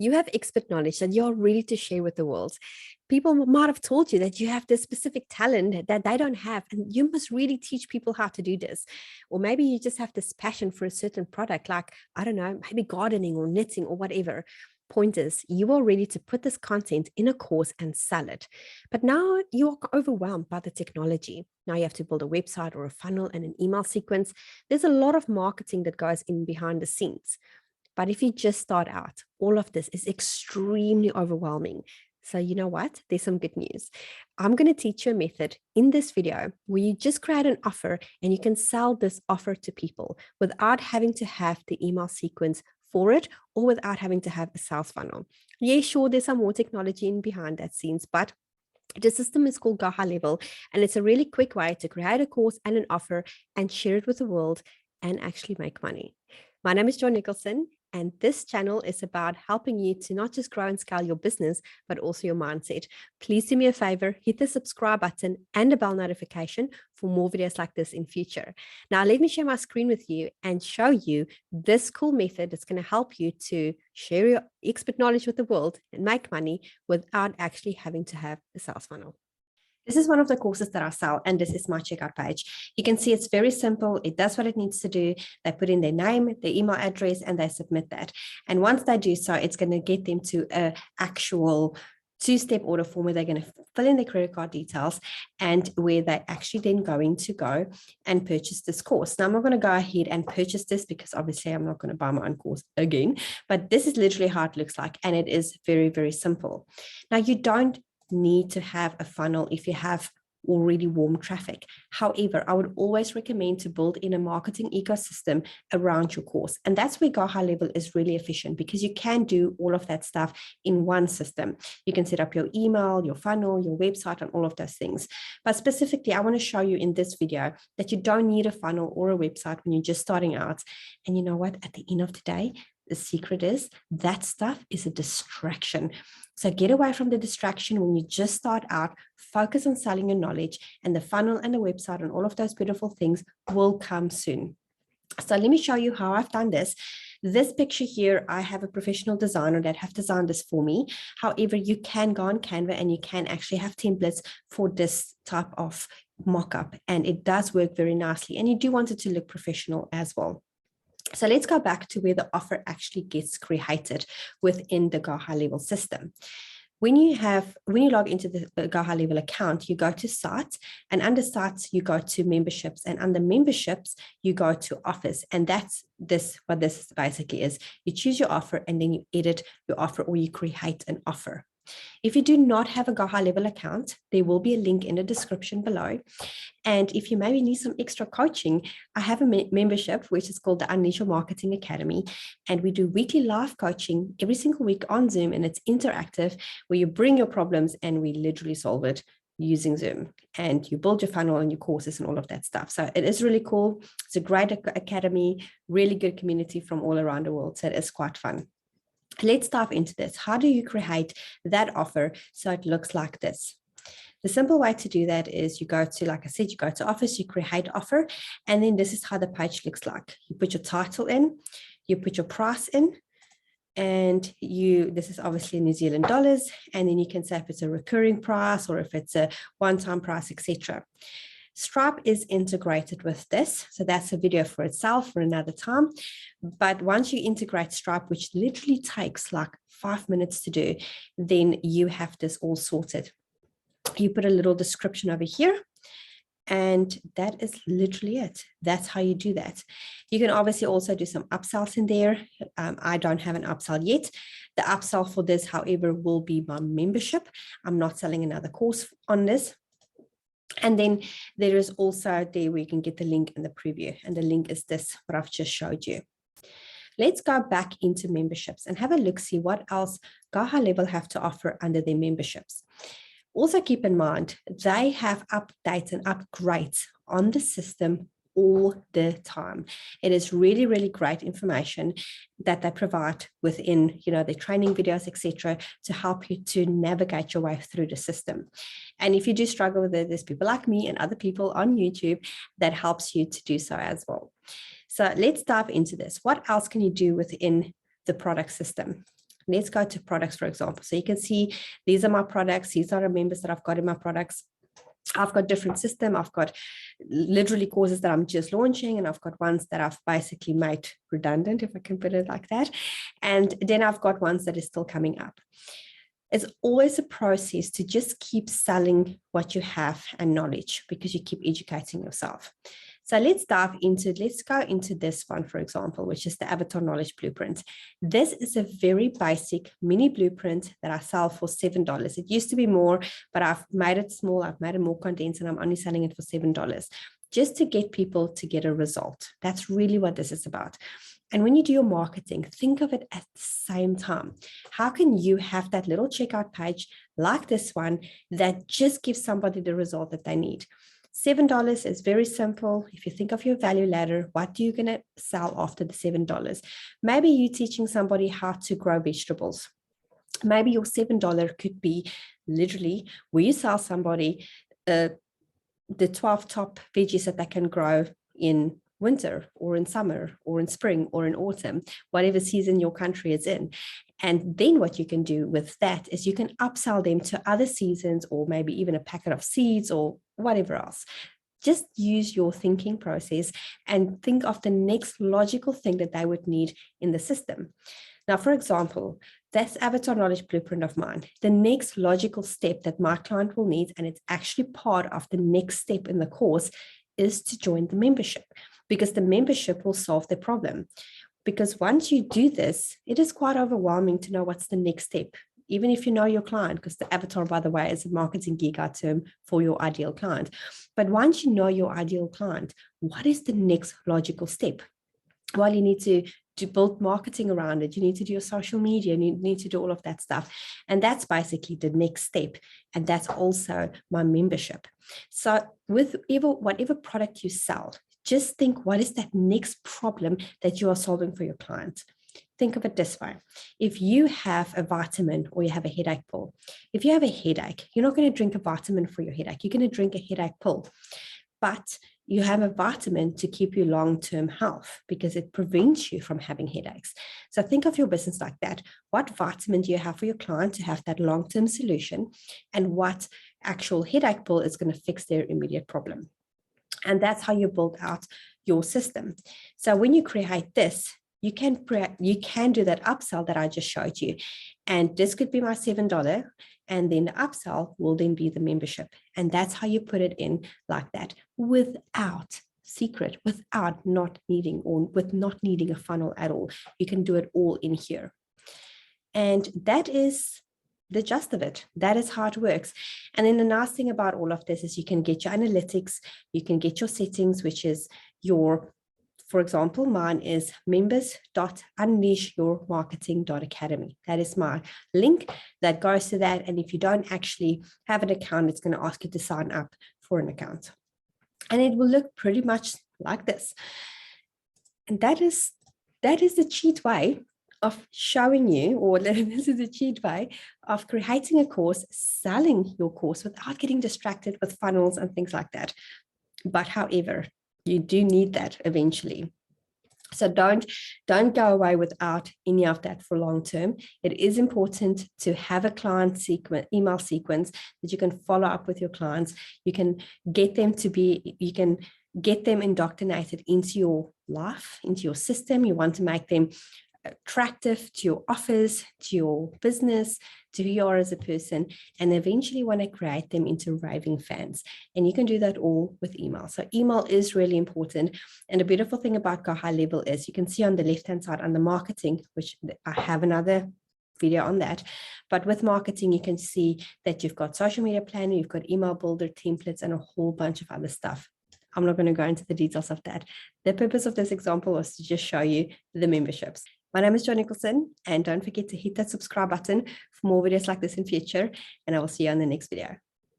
You have expert knowledge that you're ready to share with the world. People might have told you that you have this specific talent that they don't have, and you must really teach people how to do this. Or maybe you just have this passion for a certain product, like, I don't know, maybe gardening or knitting or whatever. Point is, you are ready to put this content in a course and sell it. But now you are overwhelmed by the technology. Now you have to build a website or a funnel and an email sequence. There's a lot of marketing that goes in behind the scenes. But if you just start out, all of this is extremely overwhelming. So you know what? There's some good news. I'm going to teach you a method in this video where you just create an offer and you can sell this offer to people without having to have the email sequence for it or without having to have a sales funnel. Yeah, sure, there's some more technology in behind that scenes, but the system is called Go High Level, and it's a really quick way to create a course and an offer and share it with the world and actually make money. My name is John Nicholson, and this channel is about helping you to not just grow and scale your business, but also your mindset. Please do me a favor, hit the subscribe button and the bell notification for more videos like this in future. Now, let me share my screen with you and show you this cool method that's going to help you to share your expert knowledge with the world and make money without actually having to have a sales funnel. This is one of the courses that I sell, and this is my checkout page. You can see it's very simple. It does what it needs to do. They put in their name, their email address, and they submit that. And once they do so, it's going to get them to an actual two-step order form where they're going to fill in their credit card details and where they're actually then going to go and purchase this course. Now, I'm not going to go ahead and purchase this because obviously I'm not going to buy my own course again, but this is literally how it looks like, and it is very, very simple. Now, you don't need to have a funnel if you have already warm traffic. However, I would always recommend to build in a marketing ecosystem around your course. And that's where Go High Level is really efficient, because you can do all of that stuff in one system. You can set up your email, your funnel, your website, and all of those things. But specifically, I want to show you in this video that you don't need a funnel or a website when you're just starting out. And you know what? At the end of the day, the secret is that stuff is a distraction. So get away from the distraction when you just start out, focus on selling your knowledge, and the funnel and the website and all of those beautiful things will come soon. So let me show you how I've done this. This picture here, I have a professional designer that have designed this for me. However, you can go on Canva and you can actually have templates for this type of mock-up, and it does work very nicely. And you do want it to look professional as well. So let's go back to where the offer actually gets created within the Go High Level system. When you log into the Go High Level account, you go to sites, and under sites, you go to memberships, and under memberships, you go to offers. And that's what this basically is. You choose your offer and then you edit your offer, or you create an offer. If you do not have a Go High Level account, there will be a link in the description below. And if you maybe need some extra coaching, I have a membership, which is called the Unleash Your Marketing Academy. And we do weekly live coaching every single week on Zoom, and it's interactive, where you bring your problems and we literally solve it using Zoom. And you build your funnel and your courses and all of that stuff. So it is really cool. It's a great academy, really good community from all around the world. So it is quite fun. Let's dive into this. How do you create that offer so it looks like this? The simple way to do that is you go to, like I said, you go to offers, you create offer, and then this is how the page looks like. You put your title in, you put your price in, and this is obviously New Zealand dollars, and then you can say if it's a recurring price or if it's a one-time price, etc. Stripe is integrated with this. So that's a video for itself for another time. But once you integrate Stripe, which literally takes like 5 minutes to do, then you have this all sorted. You put a little description over here, and that is literally it. That's how you do that. You can obviously also do some upsells in there. I don't have an upsell yet. The upsell for this, however, will be my membership. I'm not selling another course on this. And then there is also there where you can get the link in the preview, and the link is this, what I've just showed you. Let's go back into memberships and have a look, see what else Go High Level have to offer under their memberships. Also keep in mind, they have updates and upgrades on the system all the time. It is really, really great information that they provide within, their training videos, etc., to help you to navigate your way through the system. And if you do struggle with it, there's people like me and other people on YouTube that helps you to do so as well. So let's dive into this. What else can you do within the product system? Let's go to products, for example. So you can see these are my products. These are the members that I've got in my products. I've got different system. I've got literally courses that I'm just launching, and I've got ones that I've basically made redundant, if I can put it like that. And then I've got ones that is still coming up. It's always a process to just keep selling what you have and knowledge, because you keep educating yourself. So let's go into this one, for example, which is the Avatar Knowledge Blueprint. This is a very basic mini blueprint that I sell for $7. It used to be more, but I've made it small. I've made it more condensed, and I'm only selling it for $7 just to get people to get a result. That's really what this is about. And when you do your marketing, think of it at the same time. How can you have that little checkout page like this one that just gives somebody the result that they need? $7 is very simple. If you think of your value ladder, what are you going to sell after the $7? Maybe you're teaching somebody how to grow vegetables. Maybe your $7 could be literally where you sell somebody the 12 top veggies that they can grow in winter or in summer or in spring or in autumn, whatever season your country is in. And then what you can do with that is you can upsell them to other seasons, or maybe even a packet of seeds or whatever else. Just use your thinking process and think of the next logical thing that they would need in the system. Now, for example, that's Avatar Knowledge Blueprint of mine. The next logical step that my client will need, and it's actually part of the next step in the course, is to join the membership, because the membership will solve the problem. Because once you do this, it is quite overwhelming to know what's the next step, even if you know your client, because the avatar, by the way, is a marketing geek out term for your ideal client. But once you know your ideal client, what is the next logical step? Well, you need to build marketing around it. You need to do your social media, and you need to do all of that stuff. And that's basically the next step. And that's also my membership. So with whatever product you sell, just think, what is that next problem that you are solving for your client? Think of it this way. If you have a vitamin or you have a headache pill, if you have a headache, you're not going to drink a vitamin for your headache. You're going to drink a headache pill. But you have a vitamin to keep you long-term health, because it prevents you from having headaches. So think of your business like that. What vitamin do you have for your client to have that long-term solution? And what actual headache pill is going to fix their immediate problem? And that's how you build out your system. So when you create this, you can do that upsell that I just showed you. And this could be my $7. And then the upsell will then be the membership. And that's how you put it in like that, without secret, without not needing a funnel at all. You can do it all in here. And that is the gist of it. That is how it works. And then the nice thing about all of this is you can get your analytics, you can get your settings, which is your, for example, mine is members.unleashyourmarketing.academy. That is my link that goes to that. And if you don't actually have an account, it's going to ask you to sign up for an account. And it will look pretty much like this. And that is the cheat way of showing you, or this is a cheat way of creating a course, selling your course without getting distracted with funnels and things like that. But however, you do need that eventually. So don't go away without any of that for long term. It is important to have a client email sequence that you can follow up with your clients. You can get them indoctrinated into your life, into your system. You want to make them attractive to your offers, to your business, to who you are as a person, and eventually want to create them into raving fans. And you can do that all with email. So email is really important. And the beautiful thing about Go High Level is you can see on the left-hand side under marketing, which I have another video on that. But with marketing, you can see that you've got social media planning, you've got email builder, templates, and a whole bunch of other stuff. I'm not going to go into the details of that. The purpose of this example was to just show you the memberships. My name is John Nicholson, and don't forget to hit that subscribe button for more videos like this in future, and I will see you on the next video.